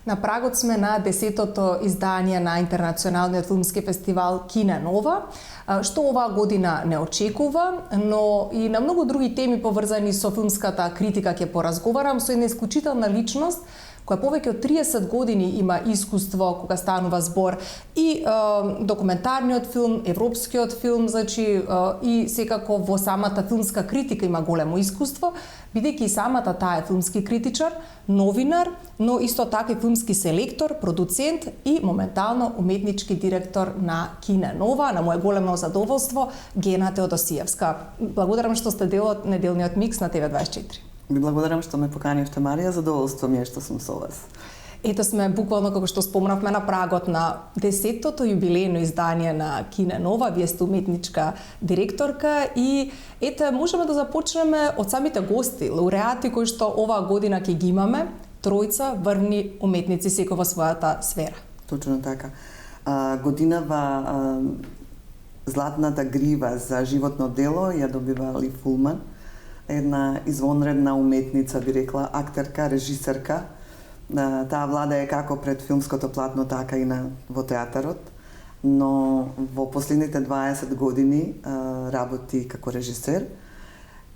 На прагот сме на 10-тото издание на Интернационалниот филмски фестивал Кине Нова, што оваа година не очекува, но и на многу други теми поврзани со филмската критика ќе поразговарам со една исклучителна личност која повеќе од 30 години има искуство кога станува збор и документарниот филм, европскиот филм, и секако во самата филмска критика има големо искуство, бидејќи и самата таа е филмски критичар, новинар, но исто така и филмски селектор, продуцент и моментално уметнички директор на Кине Нова. На мое големо задоволство Гена Теодосиевска. Благодарам што сте дел од неделниот микс на ТВ24. Ви благодарам што ме поканивте, Марија, задоволство ми е што сум со вас. Ето сме буквално, како што спомнавме, на прагот на 10-тото јубилејно издание на Кине Нова. Вие сте уметничка директорка и можеме да започнеме од самите гости, лауреати кои што оваа година ќе ги имаме, тројца врвни уметници секој во својата сфера. Точно така. Годинава Златната грива за животно дело ја добива Ли Фулман, една извонредна уметница, би рекла, актерка, режисерка. Таа владее како пред филмското платно, така и во театарот, но во последните 20 години работи како режисер.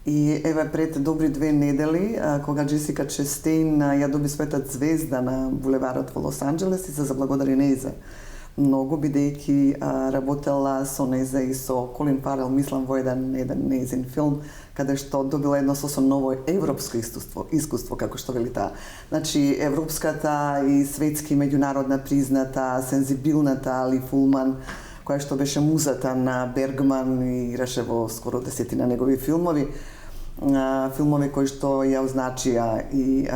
И еве пред добри 2 недели, кога Джесика Честейн ја доби својата звезда на булеварот во Лос Анџелес и се заблагодари нејзе многу, бидејќи работела со нејзе и со Колин Фарел, мислам, во еден нејзин филм, каде што добила едно сосем ново европско искуство, како што вели таа. Значи, европската и светски меѓународна призната, сензибилната Ли Фулман, која што беше музата на Бергман и играше во скоро 10 негови филмови, кои што ја означија и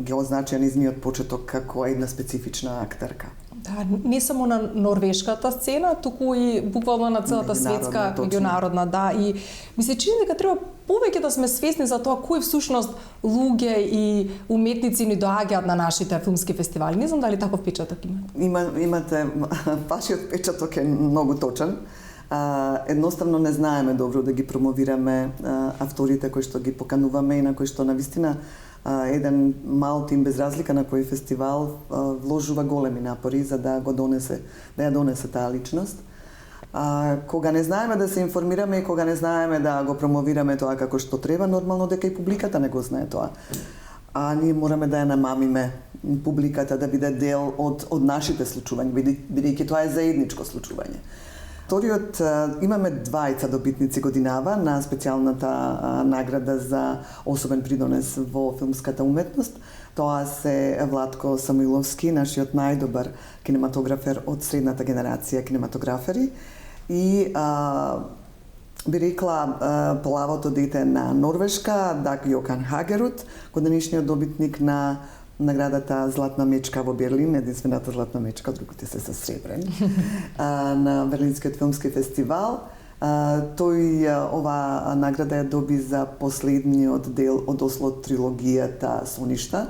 ги означија низниот почеток како една специфична актерка. Да, не само на норвешката сцена, туку и буквално на целата светска, меѓународна, да. И ми се чини дека треба повеќе да сме свесни за тоа кои всушност луѓе и уметници ни доаѓаат на нашите филмски фестивали. Не знам дали таков печаток имате. Имате, вашиот печаток е многу точен. Едноставно не знаеме добро да ги промовираме авторите кои што ги покануваме и на кои што навистина еден мал тим, без разлика на кој фестивал, вложува големи напори за да ја донесе таа личност. Кога не знаеме да се информираме и кога не знаеме да го промовираме тоа како што треба, нормално дека и публиката не го знае тоа. Ние мораме да ја намамиме публиката да биде дел од нашите случувања, бидејќи тоа е заедничко случување. Вториот, имаме двајца добитници годинава на специјалната награда за особен придонес во филмската уметност. Тоа се Владко Самоиловски, нашиот најдобар кинематографер од средната генерација кинематографери и би рекла плавото дете на Норвешка, Даг Јокан Хагерут, годинишниот добитник на наградата Златна мечка во Берлин, единствената златна мечка, другите се сребрени, на Берлинскиот филмски фестивал. Тој ова награда ја доби за последниот дел од Осло трилогијата Соништа.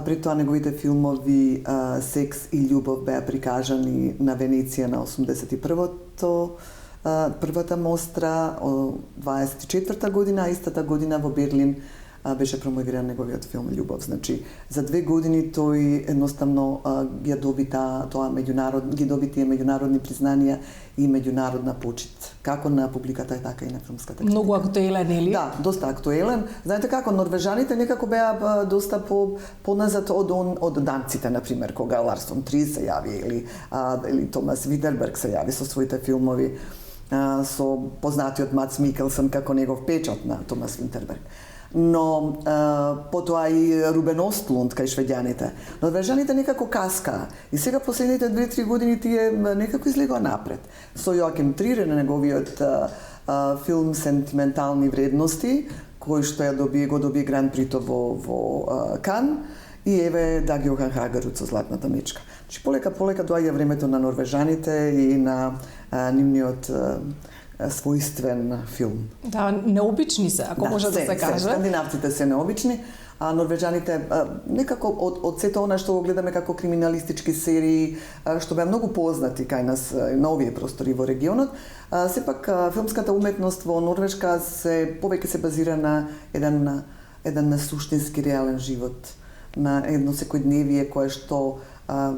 При тоа неговите филмови Секс и љубов беа прикажани на Венеција на 81-та мостра, 24-та година, а истата година во Берлин беше промовиран неговиот филм Љубов. Значи, за 2 години тој едноставно ги доби тие меѓународни признанија и меѓународна почит, како на публиката, така и на филмската критика. Многу актуелен, или? Да, доста актуелен. Знаете како, норвежаните некако беа доста поназад од данците, например, кога Ларсон Триер се јави или Томас Видерберг се јави со своите филмови, со познатиот Мац Микелсен како негов печат на Томас Видерберг. Но потоа и Рубен Остлунд кај швеѓаните. Норвежаните некако каскаа. И сега последните 2-3 години тие некако излегоа напред. Со Јоаким Триер на неговиот филм Сентиментални вредности, кој што го доби Гран Прито во Кан, и еве Даг Јокан Хагерут со Златната мечка. Значи полека доаѓа времето на норвежаните и на нивниот својствен филм. Да, необични се, ако може да се каже. Скандинавците се необични, а норвежаните некако од сето она што го гледаме како криминалистички серии, што беа многу познати кај нас на овие простори во регионот, сепак филмската уметност во Норвешка повеќе се базира на еден суштински реален живот. на едно секојдневие кое што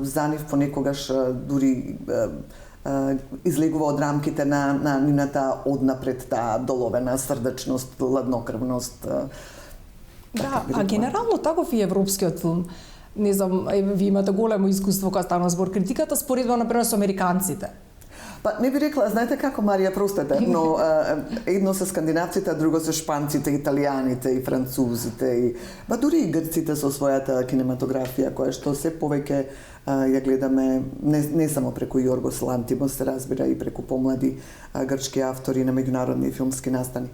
за нив понекогаш дури излегува од рамките на нивната однапред таа доловена срдечност, ладнокрвност. Да, а генерално таков и европскиот филм. Не знам, ви имате големо искуство кога станува збор критиката, споредба например со американците. Па не би рекла, знаете како, Марија, простете, но едно се скандинавците, а друго се шпанците, италијаните и французите и дури и грците со својата кинематографија која што се повеќе ја гледаме не само преку Јоргос Лантимос, се разбира, и преку помлади грчки автори на меѓународни филмски настани.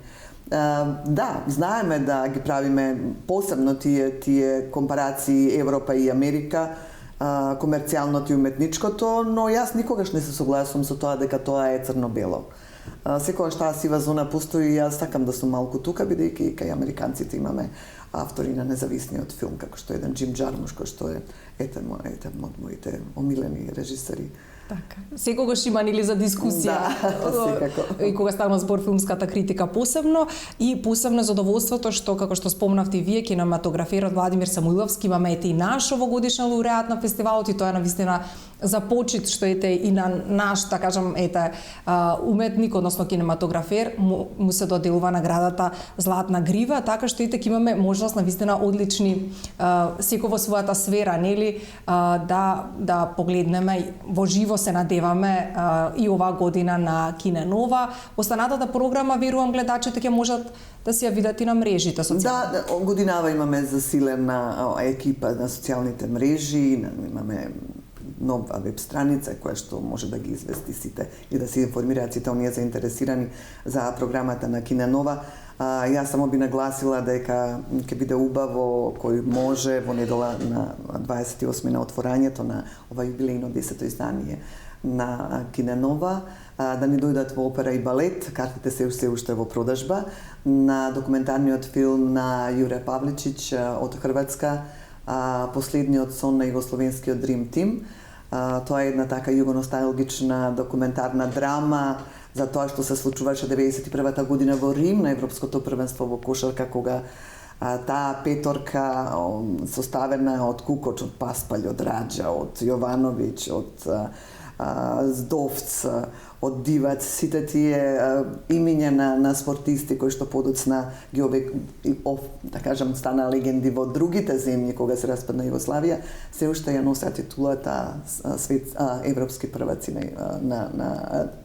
Да, знаеме да ги правиме посебно тие компарации Европа и Америка, комерцијалното и уметничкото, но јас никогаш не се согласувам со тоа дека тоа е црно-бело. Секогаш таа сива зона постои и јас сакам да сум малку тука, бидејќи кај американците имаме автори на независниот филм, како што еден Джим Джармуш, кој што е еден од моите омилени режисери. Така. Секогаш има нели за дискусија. Да, секако. И кога станува збор филмската критика посебно и посебно задоволството што како што спомнавте и вие кинематограферот Владимир Самуиловски имаме и наш овогодишен лауреат на фестивалот и тоа е навистина за почит што и на наш, да кажам, уметник, односно кинематографер, му се доделува наградата Златна грива, така што ќе имаме можност навистина одлични секој во својата сфера, нели, да погледнеме во живо се надеваме и оваа година на Кине Нова. Останатата програма, верувам, гледачите ќе можат да си ја видат и на мрежите социјални. Да, годинава имаме засилена екипа на социјалните мрежи, имаме нова веб страница која што може да ги извести сите и да се информираат сите оние заинтересирани за програмата на Кине Нова. Јас само би нагласила дека ќе биде убаво кој може во недела на 28 на отворањето на ова јубилејно 10-то издание на Кине Нова да ни дојдат во опера и балет. Картите се уште во продажба на документарниот филм на Јуре Павличич од Хрватска, Последниот сон на југословенскиот Dream Team. Тоа е една така југоносталгична документарна драма за тоа што се случуваше 91-та година во Рим на Европското првенство во кошарка, кога таа петорка составена од Кукоч, од Паспалј, од Раджа, од Јовановиќ, од Здовц, од Дивац, сите тие имиња на спортисти кои што подоцна ги да кажам, стана легенди во другите земји кога се распадна Југославија, се уште ја носат титулата европски прваци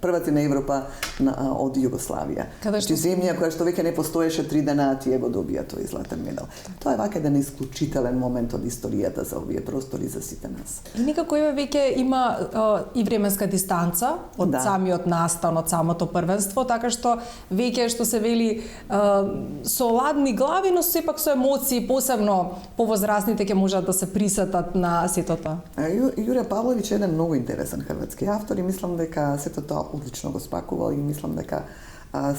прваци на Европа од Југославија. Значи земја која што веќе не постоеше 3 дена, тие го добија тој златен медал. Тоа е вака еден исклучителен момент од историјата за овие простори за сите нас. И некако веќе има и временска дистанца од самиот настан, од самото првенство, така што веќе што се вели со ладни глави, но сепак со емоции, посебно повозрастните ќе можат да се присетат на сето тоа. Јуре Павловиќ е еден многу интересен хрватски автор и мислам дека сето тоа одлично го спакувал и мислам дека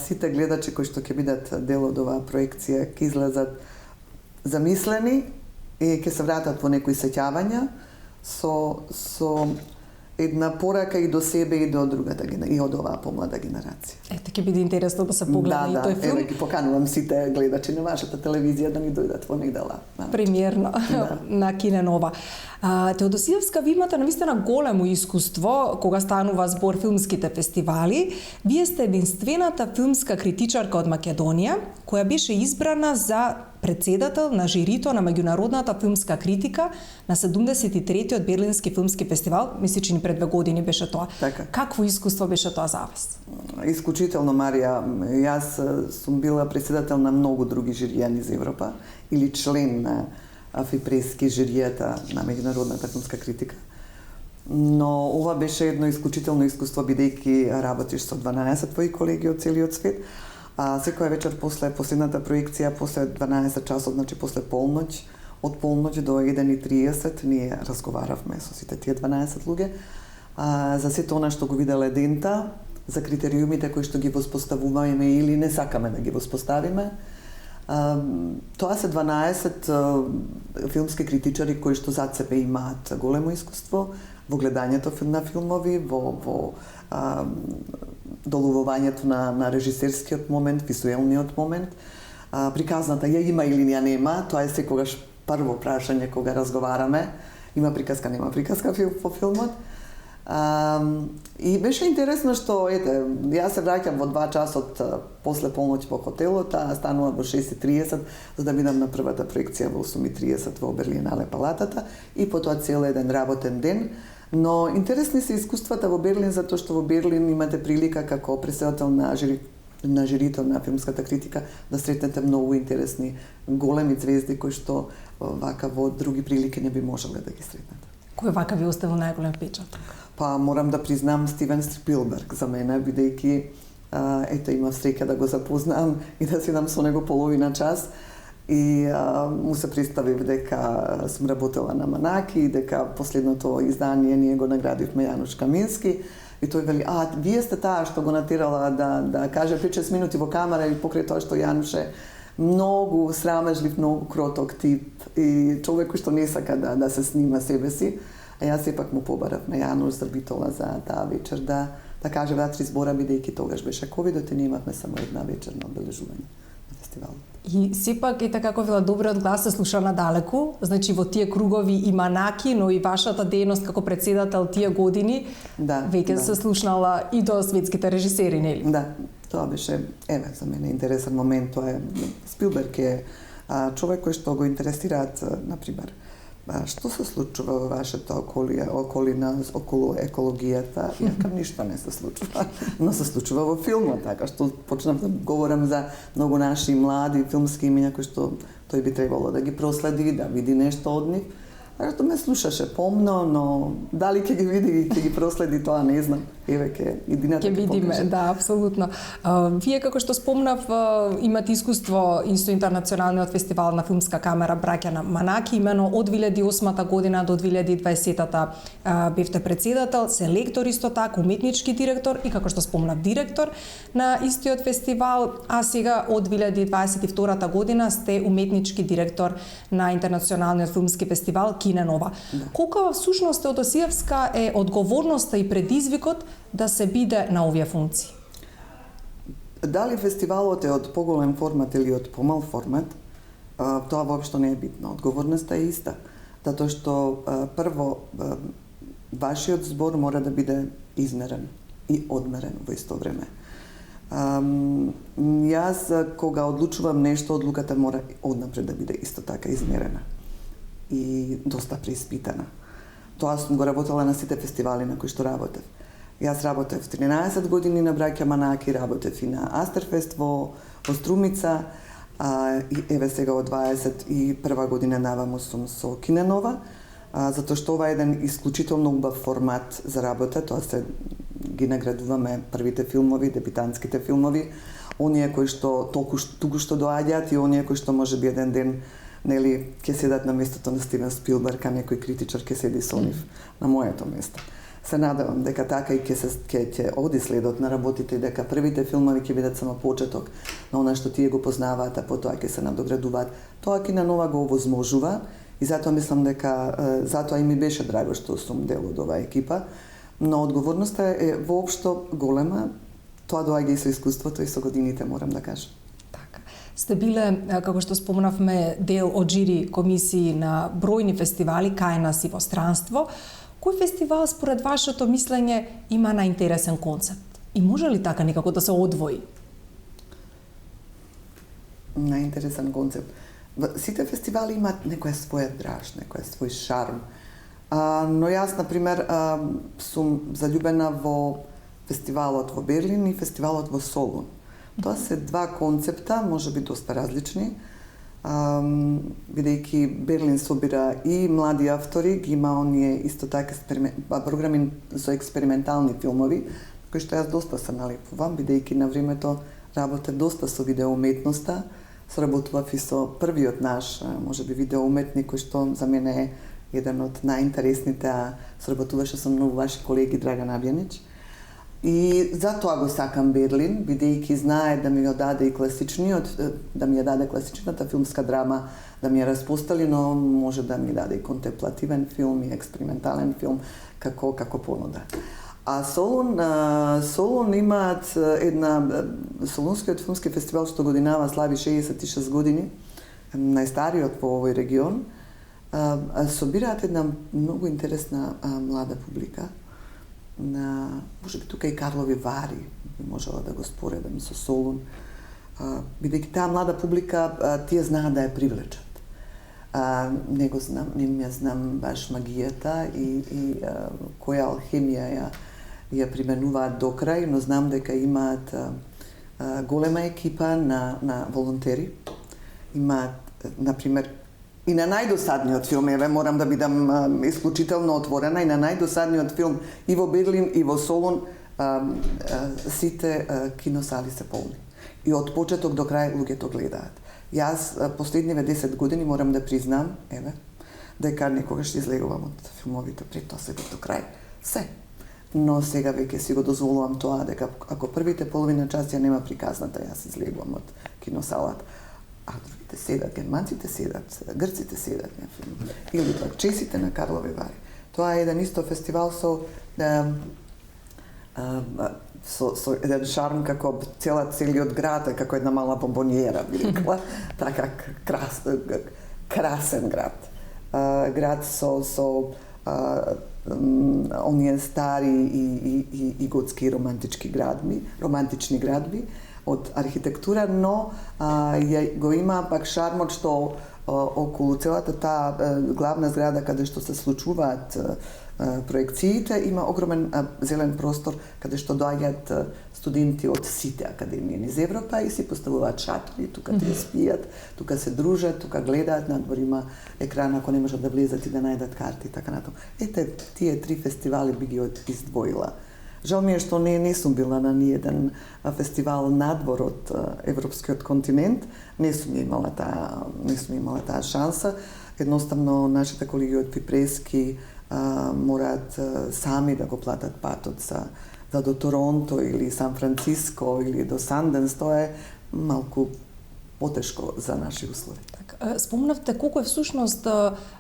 сите гледачи кои што ќе бидат дел од оваа проекција ќе излезат замислени и ќе се вратат во некои сеќавања со една порака и до себе и до другата и од оваа помлада генерација. Ете, ќе биде интересно да се погледне и тој филм. Да, ги поканувам сите гледачи на вашата телевизија да ни дојдат во недела. Премиерно на Кине Нова. Теодосиевска, ви имате навистина големо искуство кога станува збор филмските фестивали. Вие сте единствената филмска критичарка од Македонија која беше избрана за председател на жирито на меѓународната филмска критика на 73-тиот Берлински филмски фестивал, мисли че ни пред 2 години беше тоа. Така. Какво искуство беше тоа за вас? Исклучително, Марија. Јас сум била председател на многу други жирија низ Европа или член на АФИ-прески жиријата на меѓународната филмска критика. Но ова беше едно исклучително искуство бидејќи работиш со 12 твои колеги од целиот свет. Секоја вечер после последната проекција, после 12 часот, значи после полноќ, од полноќ до 1:30 ние разговаравме со сите тие 12 луѓе за сето она што го виделе дента, за критериумите кои што ги воспоставуваме или не сакаме да ги воспоставиме. Тоа се 12 филмски критичари кои што зад себе имаат големо искуство во гледањето на филмови, во доловувањето на режисерскиот момент, визуелниот момент. Приказната ја има или ја нема, тоа е секогаш прво прашање кога разговараме. Има приказка, нема приказка по филмот. И беше интересно што, јас се враќам во 2 часот после полноќ по хотелот, а станува во 6:30 за да бидам на првата проекција во 8:30 во Берлинале палатата и потоа цел еден работен ден. Но интересни се искуствата во Берлин затоа што во Берлин имате прилика како претседател на жирито на филмската критика да сретнете многу интересни големи звезди кои што вака во други прилики не би можеле да ги сретнете. Кој вака ви оставил најголем печат? Па морам да признам Стивен Спилберг за мене, бидејќи имав среќа да го запознам и да седам со него половина час и му се представив дека сум работела на Манаки и дека последното издание ние го наградивме Јануш Камински и тој вели, вие сте таа што го натерала да каже 5-6 минути во камера и покрај тоа што Јануш е многу срамежлив, многу кроток тип и човек кој што не сака да се снима себе си. А јас сепак му побарав на Јануш за битола за таа вечер да каже 2-3 збора, бидејќи тогаш беше ковидот и не имавме само една вечер на обележување на фестивалот. И сепак и така како добриот глас се слуша надалеку, значи во тие кругови и Манаки, но и вашата дејност како претседател тие години веќе се слушнала и до светските режисери, нели? Да, тоа беше за мене интересен момент, тоа е Спилберг е човек кој што го интересираат, например, што се случува во вашата околина околу екологијата? Јакам ништо не се случува, но се случува во филмот, така што почнав да говорам за многу наши млади филмски имиња кои што тој би требало да ги проследи, да види нешто од нив. Така што ме слушаше помно, но дали ќе ги види и ќе ги проследи, тоа не знам. Ќе видиме, да, апсолутно. Вие, како што спомнав, имате искуство и со Интернационалниот фестивал на филмска камера Браќа на Манаки, имено од 2008 година до 2020 бевте претседател, селектор исто така, уметнички директор и, како што спомнав, директор на истиот фестивал, а сега од 2022 година сте уметнички директор на Интернационалниот филмски фестивал Кине Нова. Колку всушност Теодосиевска е одговорноста и предизвикот да се биде на овие функции? Дали фестивалот е од поголем формат или од помал формат, тоа воопшто не е битно. Одговорноста е иста. Затоа што прво вашиот збор мора да биде измерен и одмерен во исто време. Јас кога одлучувам нешто, одлуката мора однапред да биде исто така измерена и доста преиспитана. Тоа сум го работела на сите фестивали на кои што работев. Јас работев 13 години на Браќа Манаки, работев и на Астерфест во Струмица, и еве сега од 21 година наваму сум со Кине Нова, затоа што ова е еден исклучително убав формат за работа, тоа се ги наградуваме првите филмови, дебитантските филмови, оние кои што туку што доаѓаат и оние кои што можеби еден ден ќе седат на местото на Стивен Спилберг, а некој критичар ќе седи со нив на моето место. Се надевам дека така и ќе оди следот на работите и дека првите филмови ќе бидат само почеток на она што тие го познаваат, а потоа ќе се надоградуваат. Тоа Кине Нова го овозможува и затоа мислам дека затоа и ми беше драго што сум дел од оваа екипа, но одговорноста е воопшто голема. Тоа доаѓа и со искуството и со годините, морам да кажам. Сте биле, како што спомнавме, дел од жири комисии на бројни фестивали кај нас и во странство. Кој фестивал според вашето мислење има најинтересен концепт? И може ли така некако да се одвои? Најинтересен концепт. Сите фестивали имаат некоја своја драж, некој свој шарм. Но јас, например, сум заљубена во фестивалот во Берлин и фестивалот во Солун. Тоа се два концепта, можеби доста различни, бидејќи Берлин собира и млади автори, ги има оние исто така програми со експериментални филмови, кои што јас доста се налепувам, бидејќи на времето работев доста со видеоуметноста, сработував и со првиот наш, можеби видеоуметник, кој што за мене е еден од најинтересните, а сработуваше со многу ваши колеги, Драган Абјанич. И затоа го сакам Берлин, бидејќи знае да ми ја даде класичната филмска драма, да ми ја разпостали, но може да ми даде и контемплативен филм и експериментален филм како понуда. А Солун имаат Солунскиот филмски фестивал што годинава слави 66 години, најстариот во овој регион. собираат една многу интересна млада публика. Може би тука и Карлови Вари би можела да го споредам со Солун. Бидејќи таа млада публика, тие знаат да ја привлечат. Не го знам, не ја знам баш магијата и која алхемија ја применуваат до крај, но знам дека имаат голема екипа на волонтери. Имаат, например, и на најдосадниот филм, еве морам да бидам исклучително отворена, и на најдосадниот филм и во Берлин и во Солун сите киносали се полни. И од почеток до крај луѓето гледаат. Јас последниве 10 години морам да признам, еве, дека некогаш излегувам од филмовите пред тоа се до крај. Се. Но сега веќе си го дозволувам тоа дека ако првите половина час ја нема приказната, јас излегувам од киносалата. А другите седат, германците седат, грците седат на филм. Или пак чесите на Карлови Вари. Тоа е еден исто фестивал со еден шарм како целиот град, како една мала бомбонјера, би рекла. Така красен град. Град со оние стари и готски романтични градби од архитектура, но го има пак шармот што околу целата таа главна зграда каде што се случуваат проекциите, има огромен зелен простор каде што доаѓаат студенти од сите академии низ Европа и си поставуваат шатри, тука тие спијат, тука се дружат, тука гледаат, надвор има екран ако не можат да влезат и да најдат карти и така натаму. Ете, тие 3 фестивали би ги издвоила. Жал ми е што не сум била на ниеден фестивал надвор од европскиот континент, не сум имала таа шанса. Едноставно нашите колеги од Пипрески мораат сами да го платат патот за до Торонто или Сан Франциско или до Санденс. Тоа е малку потешко за наши услови. Спомнавте колку е всушност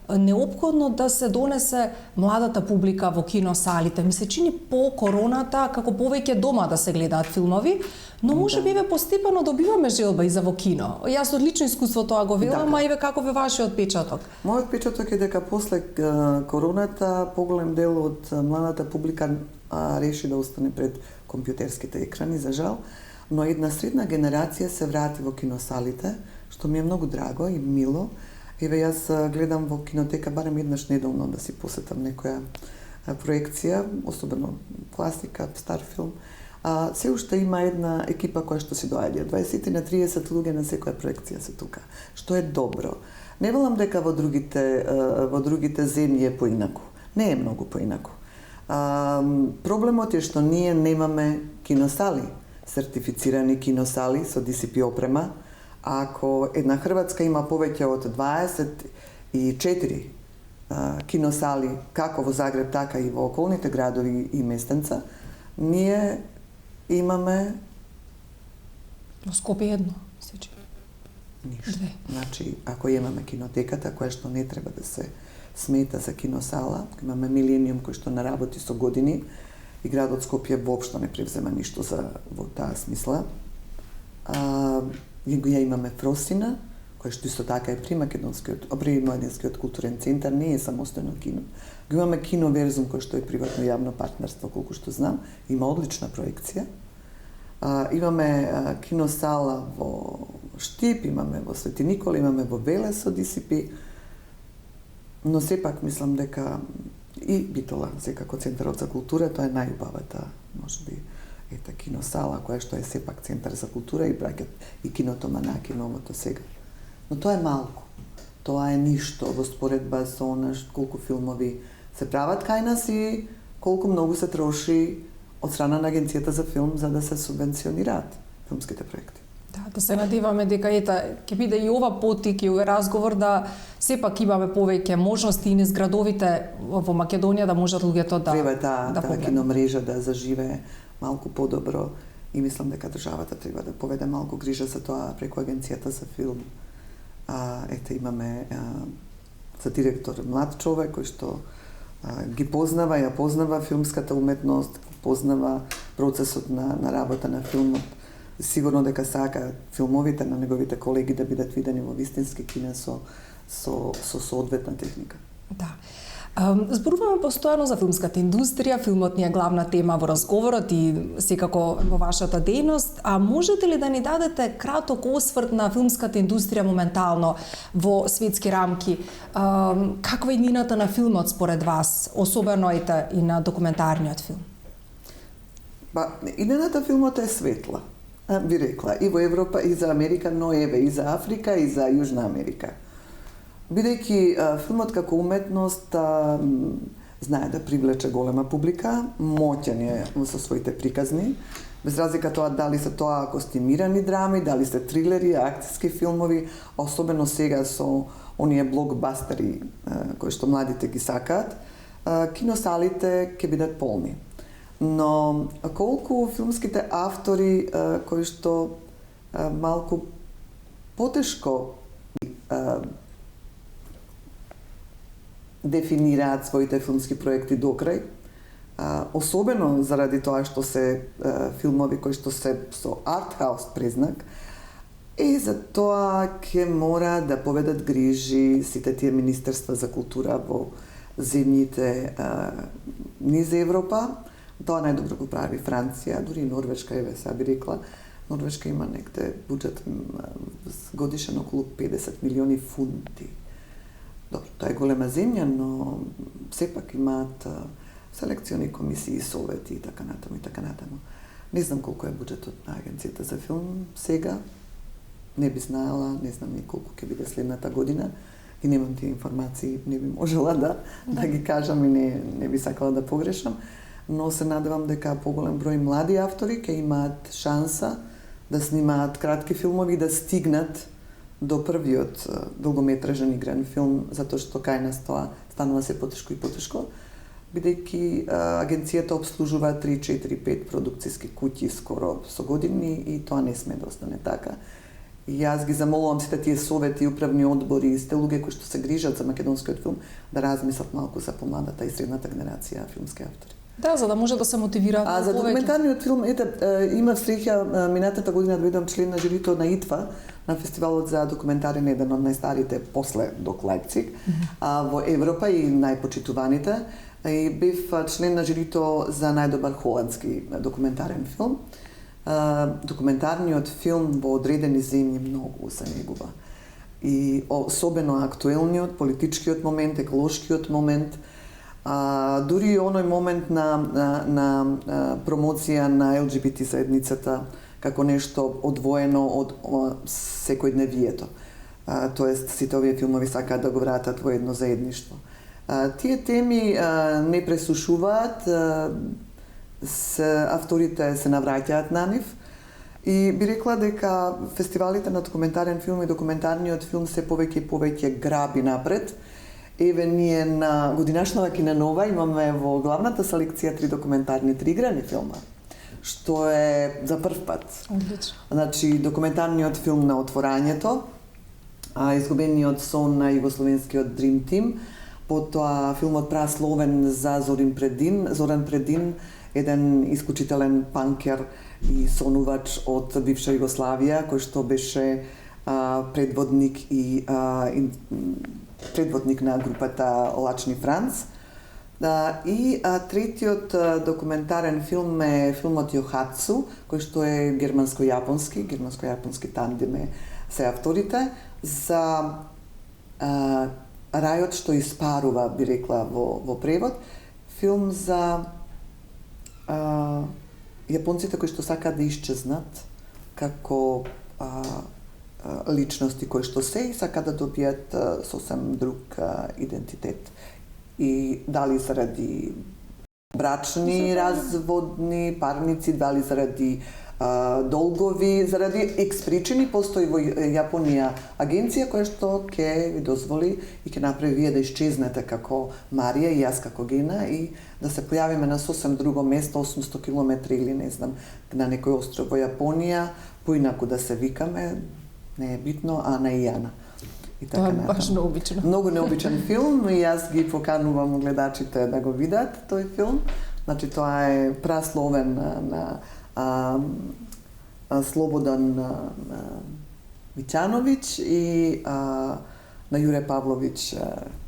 неопходно да се донесе младата публика во киносалите. Ми се чини по короната како повеќе дома да се гледаат филмови, но може би постепено добиваме желба и за во кино. Јас од лично искуство тоа го велам, а еве каков е вашиот печаток? Мојот печаток е дека после короната поголем дел од младата публика реши да остане пред компјутерските екрани, за жал. Но една средна генерација се врати во киносалите, што ми е многу драго и мило. Еве јас гледам во кинотека барем еднаш неделно да си посетам некоја проекција, особено класика, стар филм. Се уште има една екипа која што си доаѓа, 20 на 30 луѓе на секоја проекција се тука, што е добро. Не велам дека во другите земји е поинаку. Не е многу поинаку. Проблемот е што ние немаме киносали, сертифицирани киносали со DCP опрема. Ако една Хрватска има повеќе од 24 киносали, како во Загреб, така и во околните градови и местенца, ние имаме... Во Скопје едно, сече. Ништо. Значи, ако имаме кинотеката, која што не треба да се смета за киносала, имаме Милениум кој што не работи со години, и градот Скопје воопшто не превзема ништо во таа смисла. Ја имаме Фросина, која што исто така е при Младенскиот културен центар, не е самостојно кино. Го имаме Кино Верзум, кој што е приватно јавно партнерство, колку што знам, има одлична проекција. Имаме киносала во Штип, имаме во Свети Никола, имаме во Велес со DCP, но сепак мислам дека и Битола, секако Центарот за култура, тоа е најубавата, можеби, киносала, која што е сепак Центар за култура и браќат и киното Манаки, новото сега. Но тоа е малку. Тоа е ништо во споредба со колку филмови се прават кај нас и колку многу се троши од страна на Агенцијата за филм за да се субвенционираат филмските проекти. Да се надеваме дека ќе биде и ова потик и овој разговор да сепак имаме повеќе можности и низ градовите во Македонија да можат луѓето да треба таа киномрежа да заживее малку подобро и мислам дека државата треба да поведе малку грижа за тоа преку Агенцијата за филм. Ете имаме за директор млад човек кој што ги ја познава филмската уметност, познава процесот на работа на филмот. Сигурно дека сака филмовите на неговите колеги да бидат видени во вистински кино со со соодветна техника. Да. Зборуваме постојано за филмската индустрија, филмот ни е главна тема во разговорот и секако во вашата дејност, а можете ли да ни дадете краток осврт на филмската индустрија моментално во светски рамки? Каква е иднината на филмот според вас, особено и на документарниот филм? Иднината филмот е светла, би рекла, и во Европа, и за Америка, но еве и за Африка, и за Јужна Америка. Бидејќи филмот како уметност знае да привлече голема публика, моќен е со своите приказни, без разлика дали се тоа костимирани драми, дали се трилери, акциски филмови, особено сега со оние блокбастери кои што младите ги сакаат, киносалите ќе бидат полни. Но колку филмските автори кои што малку потешко дефинираат своите филмски проекти до крај, особено заради тоа што се филмови кои што се со артхаус признак, и за тоа ќе мора да поведат грижи сите тие министерства за култура во земјите низ Европа. Тоа најдобро го прави Франција, дури и Норвешка, еве сега би рекла. Норвешка има негде буџет годишен околу 50 милиони фунти. Добро, тоа е голема земја, но сепак имаат селекциони комисии, совети и така натаму и така натаму. Не знам колку е буџетот на Агенцијата за филм сега. Не би знаела, не знам ни колку ќе биде следната година. И немам тие информации, не би можела да ги кажам и не би сакала да погрешам. Но се надевам дека поголем број млади автори ќе имаат шанса да снимаат кратки филмови и да стигнат до првиот долгометражен игран филм, затоа што кај нас тоа станува се потешко и потешко, бидејќи агенцијата обслужува 3, 4, 5 продукциски куќи скоро со години и тоа не сме да остане така. И јас ги замолувам сите тие совети, управни одбори и сите луѓе кои што се грижат за македонскиот филм да размислат малку за помладата и средната генерација филмски автори. Да, за да може да се мотивираат повеќе. За документарниот филм, имав среќа минатата година да бидам член на жирито на ИТВА, на фестивалот за документарен, еден од најстарите после Док Лајпциг, во Европа и најпочитуваните. И бев член на жирито за најдобар холандски документарен филм. Документарниот филм во одредени земји многу се негува. И особено актуелниот, политичкиот момент, еколошкиот момент, дури и оној момент на промоција на ЛГБТ заедницата како нешто одвоено од секојдневието. Тоест, сите овие филмови сакаат да го вратат во едно заедништво. Тие теми не пресушуваат, авторите се навраќаат на нив и би рекла дека фестивалите на документарен филм и документарниот филм се повеќе и повеќе граби напред. Еве ние на годинашнава Киненова имаме во главната селекција 3 документарни, 3 играни филма, што е за прв пат. Одлично. Значи, документарниот филм на отворањето, изгубениот сон на југословенскиот Dream Team, потоа филмот прасловен за Зоран Предин, еден исклучителен панкер и сонувач од бивша Југославија, кој што беше предводник на групата Лачни Франц. И третиот документарен филм е филмот Јохацу, кој што е германско-јапонски тандем е се авторите, за рајот што испарува, би рекла во превод, филм за јапонците кои што сакаат да исчезнат како личности кои што се и сакаат да добијат сосем друг идентитет. И дали заради брачни, разводни, парници, дали заради долгови, заради екс причини, постои во Јапонија агенција која што ќе ви дозволи и ќе направи вие да исчезнете како Марија и јас како Гена и да се појавиме на сосем друго место, 800 километри или не знам, на некој остров во Јапонија, поинаку да се викаме, не е битно, Ана и Јана. Тоа е баш необично. Многу необичен филм и јас ги поканувам гледачите да го видат тој филм. Значи тоа е прасловен на Слободан Миќановиќ и на Јуре Павловиќ,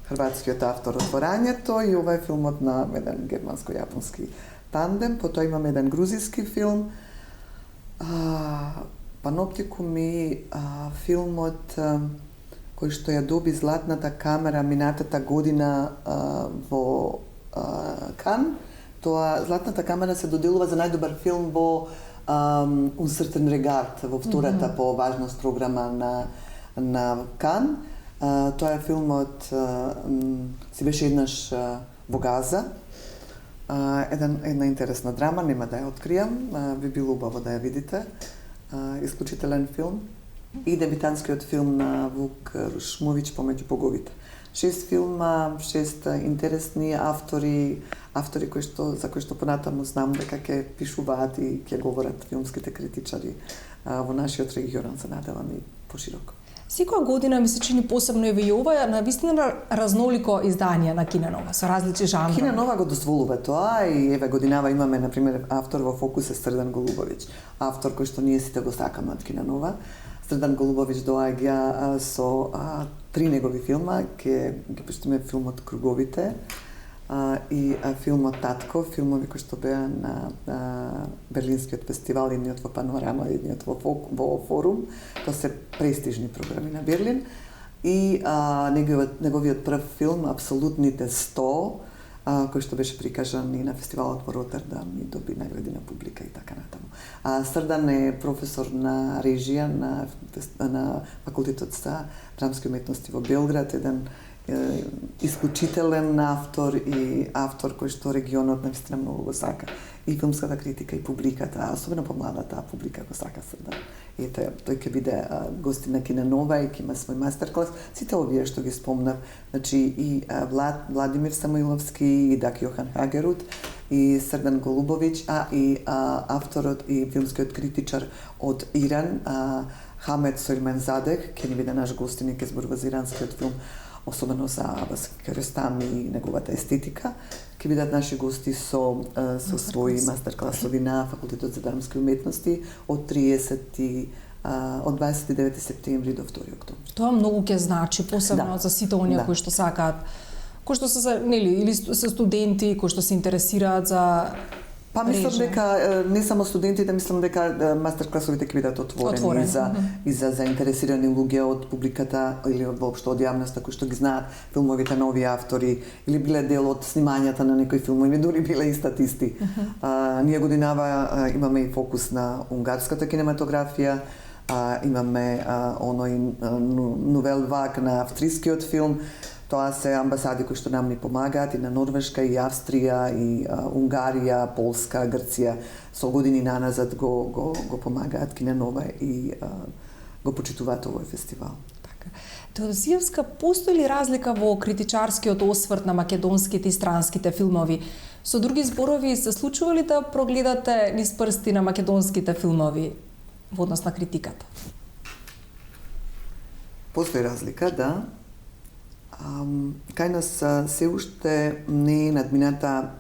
хрватскиот автор Отворањето, и ова е филмот на еден германско-јапонски тандем. Потоа имаме еден грузиски филм, Паноптикум, и филмот кој што ја доби Златната камера минатата година во Кан. Тоа Златната камера се доделува за најдобар филм во Un certain regard, во втората по важност програма на Кан. Тоа е филмот си беше еднаш во Газа. Една интересна драма, нема да ја откријам, би било убаво да ја видите. Исклучителен филм. И дебитанскиот филм на Вук Рушмовиќ, Помеѓу боговите. 6 филма, 6 интересни автори за кои што понатаму знам дека ќе пишуваат и ќе говорат филмските критичари во нашиот регион, се надевам и пошироко. Секоја година ми се чини посебно еве и ова на вистина разнолико издание на Киненова со различни жанри. Киненова го дозволува тоа, и еве годинава имаме на пример автор во фокус е Срдан Голубовиќ, автор кој што ние сите го сакаме од Киненова. Срдан Голубовиќ доаѓа со 3 негови филма, ќе ги пуштиме филмот Круговите и филмот Татко, филмови кои што беа на Берлинскиот фестивал, едниот во Панорама, едниот во Форум. Тоа се престижни програми на Берлин. И неговиот прв филм Апсолутните 100, кој што беше прикажан и на фестивалот во Ротердам и доби награди на публика и така натаму. Срдан е професор на режија на факултетот за драмски уметности во Белград, еден исклучителен автор и автор кој што регионот навистина многу го сака. И филмската критика и публиката, особено помладата публика го сака Срдан. И тој ќе биде гостин на Киненова и ќе има свој мастер-клас. Сите овие што ги спомнав, значи и Владимир Самоиловски, и Даг Јохан Хагерут, и Срдан Голубовиќ, и авторот и филмскиот критичар од Иран, Хамед Соймензадех, ќе ни биде наш гостин и ќе зборува за иранскиот филм, особено за Абас Киаростами и неговата естетика. Ќе бидат наши гости со своји мастер-класови на Факултетот за драмски уметности од 29 септември до 2 октомври. Тоа многу ќе значи, посебно за сите оние кои што сакаат, кои што се или се студенти, кои што се интересираат за Па мислам дека не само студентите, мислам дека мастер-класовите ќе бидат отворени и за заинтересирани луѓе од публиката или воопшто од јавноста кои што ги знаат филмовите на овие автори или биле дел од снимањата на некои филмови, дури биле и статисти. Ние годинава имаме и фокус на унгарската кинематографија, имаме оној Новел Ваг на австрискиот филм. Тоа се амбасади кои што нам ни помагаат и на Норвешка, и Австрија, и Унгарија, Полска, Грција. Со години наназад го помагаат Киненова и го почитуваат овој фестивал. Така. Теодосиевска, постои ли разлика во критичарскиот осврт на македонските и странските филмови? Со други зборови, се случува ли да прогледате низ прсти на македонските филмови во однос на критиката? Постои разлика, да. Кај нас се уште не е надмината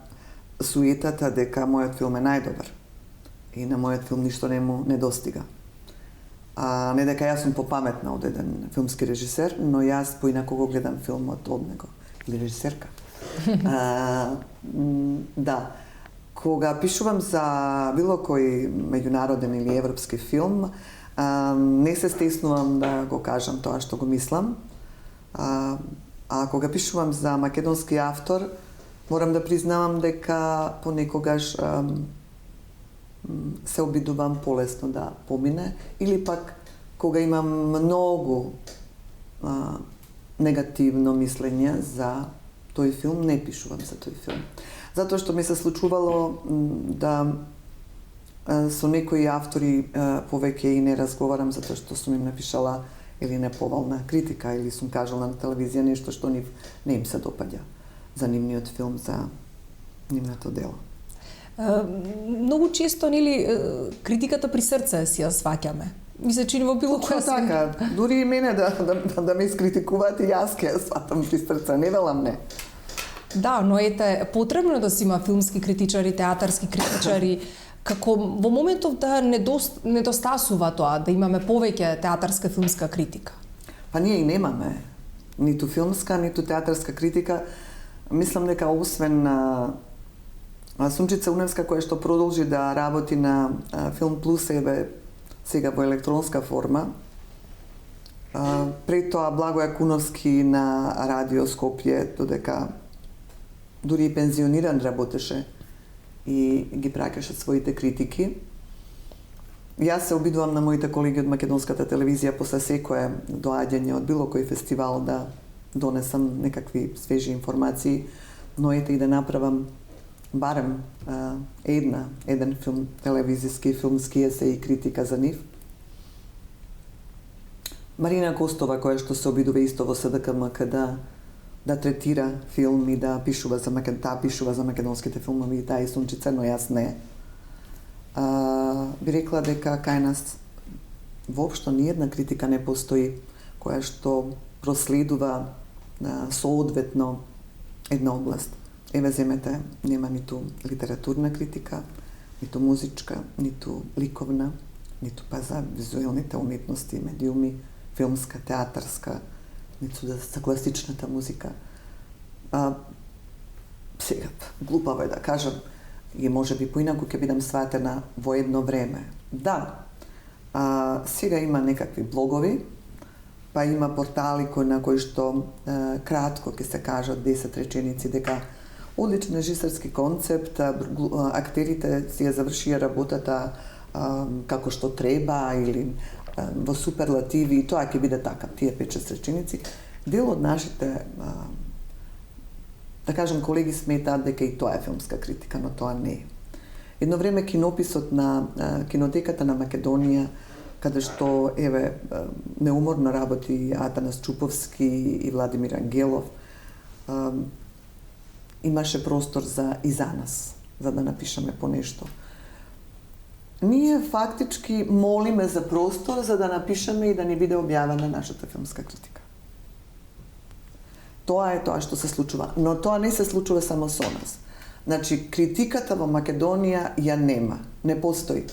суетата дека мојот филм е најдобар и на мојот филм ништо не му недостига. Не дека јас сум попаметна од еден филмски режисер, но јас поинаку го гледам филмот од него, или режисерка. Да, кога пишувам за било кој меѓународен или европски филм, не се стеснувам да го кажам тоа што го мислам. А кога пишувам за македонски автор, морам да признавам дека понекогаш се обидувам полесно да помине, или пак кога имам многу негативно мислење за тој филм, не пишувам за тој филм. Затоа што ми се случувало да со некои автори повеќе и не разговарам, затоа што сум им напишала или неповолна критика, или сум кажала на телевизија нешто што не им се допаѓа за нивниот филм, за нивното дело. Многу често, нели, критиката при срце си ја сваќаме. Ми се чини во било која така, дури и мене да ме искритикуваат, и јас ќе ја сватам при срце, не велам не. Да, но ете, потребно е да си има филмски критичари, театарски критичари, како во моментов да недостасува тоа, да имаме повеќе театарска филмска критика. Па ние и немаме. ниту филмска, ниту театарска критика. Мислам дека освен Сунчица Уневска, која што продолжи да работи на Филм Плюс, сега во електронска форма. Пред тоа Благоја Куновски на Радио Скопје, додека дури и пензиониран работеше и ги праќаше своите критики. Јас се обидувам на моите колеги од македонската телевизија после секое доаѓање од било кој фестивал да донесам некакви свежи информации, но ете и да направам барем еден филм, телевизиски, филмски есеј и критика за нив. Марина Костова, која што се обидува исто во СДКМК да третира филм и да пишува за македонските филмови и таа и Сунчица, но јас не. Би рекла дека кај нас воопшто ниедна критика не постои која што проследува соодветно една област. Еве земете, нема ниту литературна критика, ниту музичка, ниту ликовна, ниту па за визуелните уметности, медиуми, филмска, театарска, ниту за класичната музика. Сега, глупаво е да кажам, и може би поинаку ќе бидам сватена во едно време. Да, сега има некакви блогови, па има портали на кои што кратко ќе се кажат 10 реченици дека одличен режисерски концепт, актерите си ја завршија работата како што треба или во суперлативи и тоа ќе биде така, тие 5-6 реченици. Дел од нашите да кажем, колеги сметаат дека и тоа е филмска критика, но тоа не е. Едно време кинописот на кинотеката на Македонија, каде што еве неуморно работи Атанас Чуповски и Владимир Ангелов, имаше простор и за нас, за да напишеме по нешто. Ние фактички молиме за простор за да напишеме и да ни биде објавена нашата филмска критика. Тоа е тоа што се случува, но тоа не се случува само со нас. Значи, критиката во Македонија ја нема, не постои.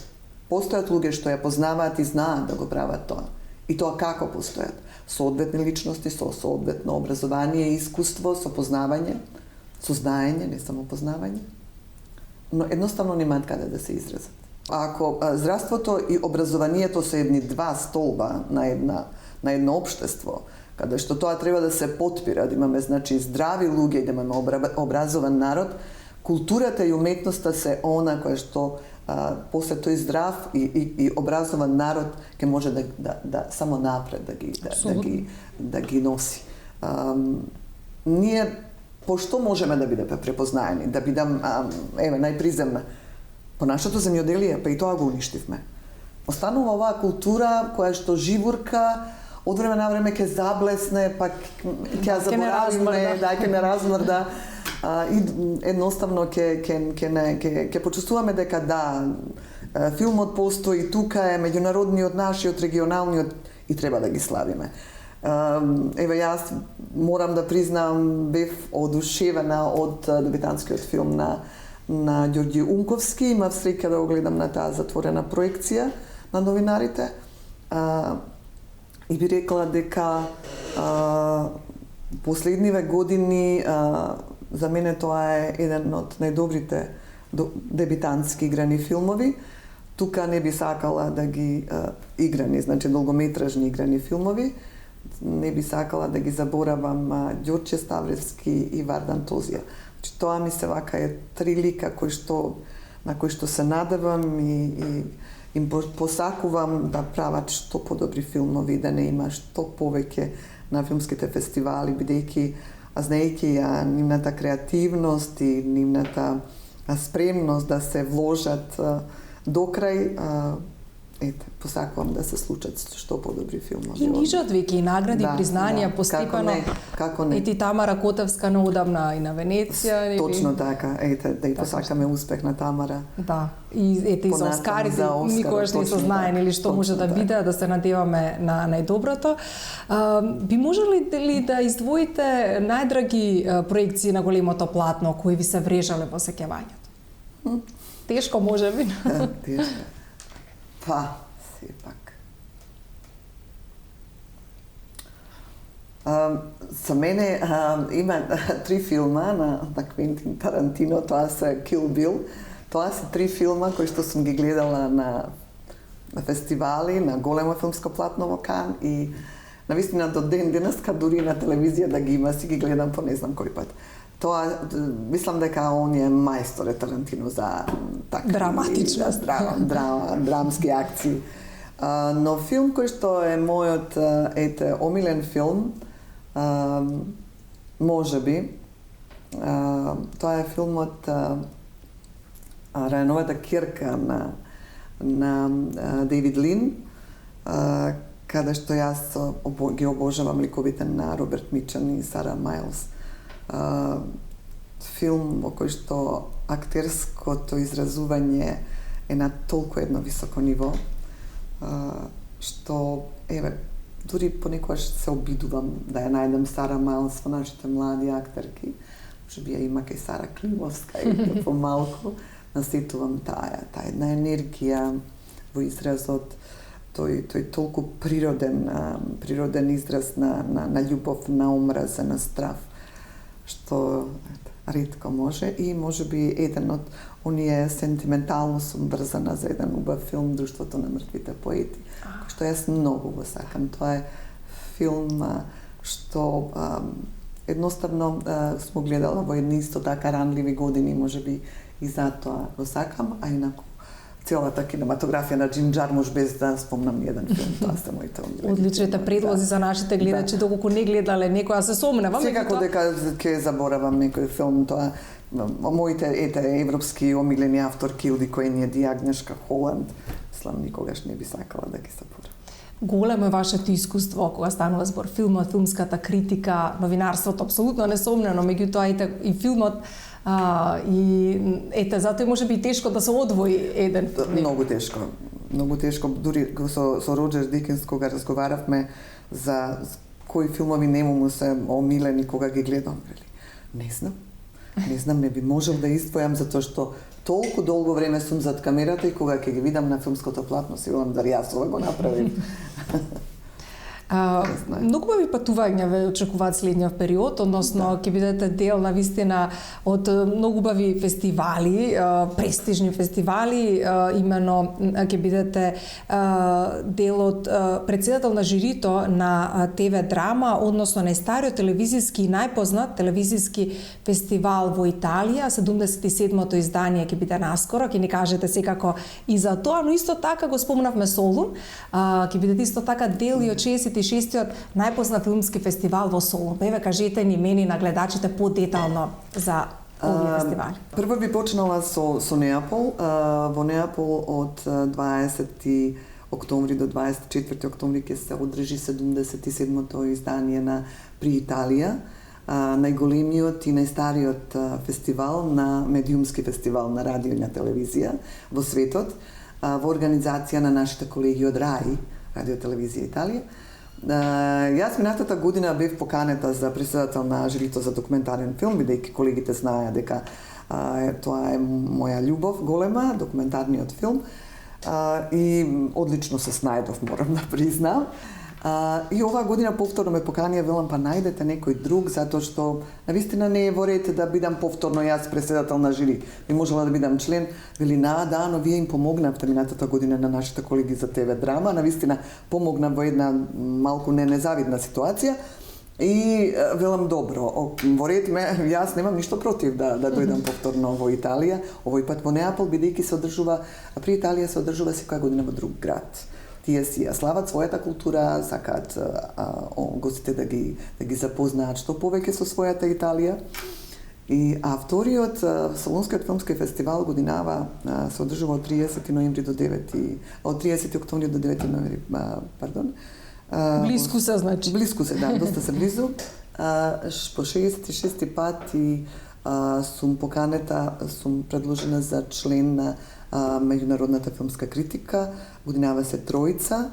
Постојат луѓе што ја познаваат и знаат да го прават тоа. И тоа како постојат? Соодветни личности, со соодветно образование и искуство, со познавање, со знаење, не само познавање, но едноставно немаат каде да се изразат. Ако здравството и образованието се едни два столба на едно општество, каде што тоа треба да се потпира, да имаме значи здрави луѓе и да имаме образован народ, културата и уметноста се она која што после тој здрав и образован народ ќе може да само напред да ги носи. Ние пошто можеме да бидеме препознаени, да бидам еве најприземна по нашето земјоделие, па и тоа го уништивме. Останува оваа култура која што живурка од време на време ќе заблесне, па ќе ја заборавиме, ќе не размрда. И едноставно ќе почувствуваме дека да, филмот постои, тука е меѓународниот, нашиот, регионалниот и треба да ги славиме. Еве јас морам да признам, бев одушевена од дебитантскиот филм на Ѓорѓи Унковски. Имав среќа да го гледам на таа затворена проекција на новинарите. И би рекла дека последниве години за мене тоа е еден од најдобрите дебитантски играни филмови. Тука не би сакала да ги играни, значи долгометражни играни филмови. Не би сакала да ги заборавам Ѓорче Ставревски и Вардан Тозија. Значи тоа ми се вака е три лика на кои што се надевам и им посакувам да прават што подобри филмови, да не има што повеќе на филмските фестивали, бидејќи знаејќи ја нивната креативност и нивната спремност да се вложат до крај, посакувам да се случат што подобри филмови. И нижат веќе и награди, признанија постепено. Како не. Ети Тамара Котевска неодамна и на Венеција. Точно така, да и посакаме успех на Тамара. Да, и и за Оскарите никогаш не се знае или што може да биде, да се надеваме на најдоброто. Би можеле ли да издвоите најдраги проекции на големото платно кои ви се врежале во сеќавањето? Тешко можеби. Тешко. Па, сепак. За мене има 3 филма на Квентин Тарантино, тоа се Kill Bill. Тоа се 3 филма кои што сум ги гледала на фестивали, на големо филмско платно во Кан и навистина до ден денеска дури на телевизија да ги има, си ги гледам по не знам кој пат. Тоа, мислам дека он е мајстор Тарантино за такви драматична драмски акции. Но филм кој што е мојот омилен филм, можеби, тоа е филмот Рајановата кирка на Дейвид Лин, каде што јас ги обожавам ликовите на Роберт Мичан и Сара Мајлс. Филм во кој што актерското изразување е на толку едно високо ниво, што, дури понекогаш се обидувам да ја најдем Сара Мајлс во нашите млади актерки. Можеби ја има кај Сара Климовска и помалку. Насетувам таа една енергија во изразот, тој толку природен израз на љубов, на омраза, на страв, што ретко може и можеби еден од оние сентиментално сум врзана за еден убав филм Друштвото на мртвите поети, што јас многу го сакам. Тоа е филм што едноставно смо гледала во едни исто така ранливи години, можеби и затоа го сакам, а инаку целата кинематографија на Джим Джармуш без да спомнам еден филм, тоа се моите омилени. Одличните предлози за нашите гледачи, доколку не гледале некоја се сомневам. Секако дека ќе заборавам некој филм, тоа моите европски омилени авторки Илдико Енједи, Агнешка Холанд, мислам никогаш не би сакала да ги заборавам. Големо е вашето искуство кога станува збор филмот, филмската критика, новинарството апсолутно несомнено, меѓутоа и филмот и затоа можеби и тешко да се одвои еден филм. Многу тешко, дури со Роџер Дикинс кога разговаравме за кои филмови му се омилени кога ги гледам, не знам, не би можел да издвојам затоа што толку долго време сум зад камерата и кога ќе ги видам на филмското платно си велам дали јас ова го направив. Многу убави патувања ве очекуваат следниот период, односно ќе бидете дел на вистина од многу убави фестивали, престижни фестивали, имено ќе бидете дел од претседател на жирито на ТВ драма, односно најстариот телевизиски и најпознат телевизиски фестивал во Италија, 77-то издание ќе биде наскоро, ќе ни кажете секако и за тоа, но исто така го спомнавме Солун, ќе бидете исто така дел и од 66-тиот најпознат филмски фестивал во Солун. Еве кажете ни мене на гледачите подетално за овие фестивали. Прво би почнала со Неапол. Во Неапол од 20 октомври до 24 октомври ќе се одржи 77-то издание на При Италија, најголемиот и најстариот фестивал медиумски фестивал на радио и на телевизија во светот, во организација на нашите колеги од РАИ, Радио Телевизија Италија. Јас минатата година бев поканета за претседател на жирито за документарен филм, бидејќи колегите знаеа дека тоа е моја љубов голема, документарниот филм, и одлично се снајдов, морам да признам. И оваа година повторно ме поканија, велам па најдете некој друг, затоа што навистина не е во ред да бидам повторно јас претседател на жири. Би можела да бидам член, вели да, но вие им помогнавте минатата година на нашите колеги за ТВ драма, навистина помогнав во една малку незавидна ситуација. И велам добро, во ред јас немам ништо против да дојдам повторно во Италија, овој пат во Неапол, бидејќи се одржува, При Италија се одржува секоја година во друг град. Тие си ја слават својата култура, сакаат гостите да ги запознаат што повеќе со својата Италија. Вториот Солунскиот филмски фестивал годинава се одржува од 30 ноември до 9 од 30 октомври до 9 ноември, пардон. Блиску се, значи. Блиску се, да, доста се близу. По 66 пат и сум поканета, сум предложена за член на меѓународната филмска критика. Годинава се тројца,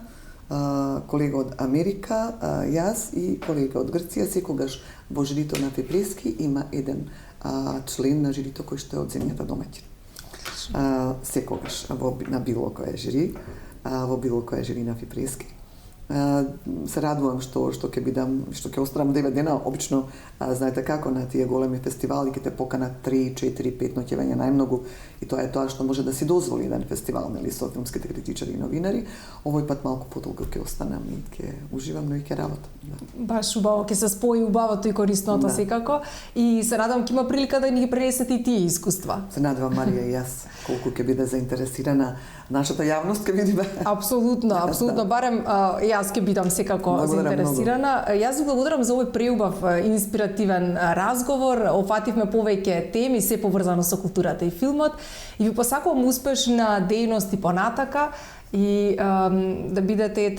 колега од Америка, јас и колега од Грција. Секогаш во жирито на Фипрески има еден член на жирито кој што е од земјата домаќин. Секогаш на било која жири, во било која жири на Фипрески. Се радувам што ќе бидам, што ќе останам 9 дена. Обично, знаете како, на тие големи фестивали ќе те поканат 3, 4, 5 ноќевања најмногу, и тоа е тоа што може да си дозволи еден фестивал, нели, со филмските критичари и новинари. Овој пат малку подолго ќе останам и ќе уживам, но и ќе работам. Да. Баш убаво, ќе се спои убавото и корисното секако, и се надам ќе има прилика да ни ги пренесете и тие искуства. Се надевам, Марија, и јас, колку ќе биде заинтересирана нашата јавност, ќе видиме. Апсолутно, апсолутно, барем јас ќе бидам секако заинтересирана. Јас ви благодарам за овој преубав инспиративен разговор. Офативме повеќе теми, се поврзано со културата и филмот, и ви посакувам успешна дејност и понатака, и да бидете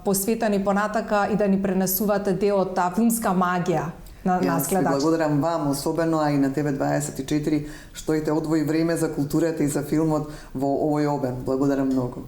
посветени понатака и да ни пренесувате дел од таа филмска магија на нас гледачите. Јас ви благодарам вам особено, а и на TV24 што и те одвои време за културата и за филмот во овој обем. Благодарам многу.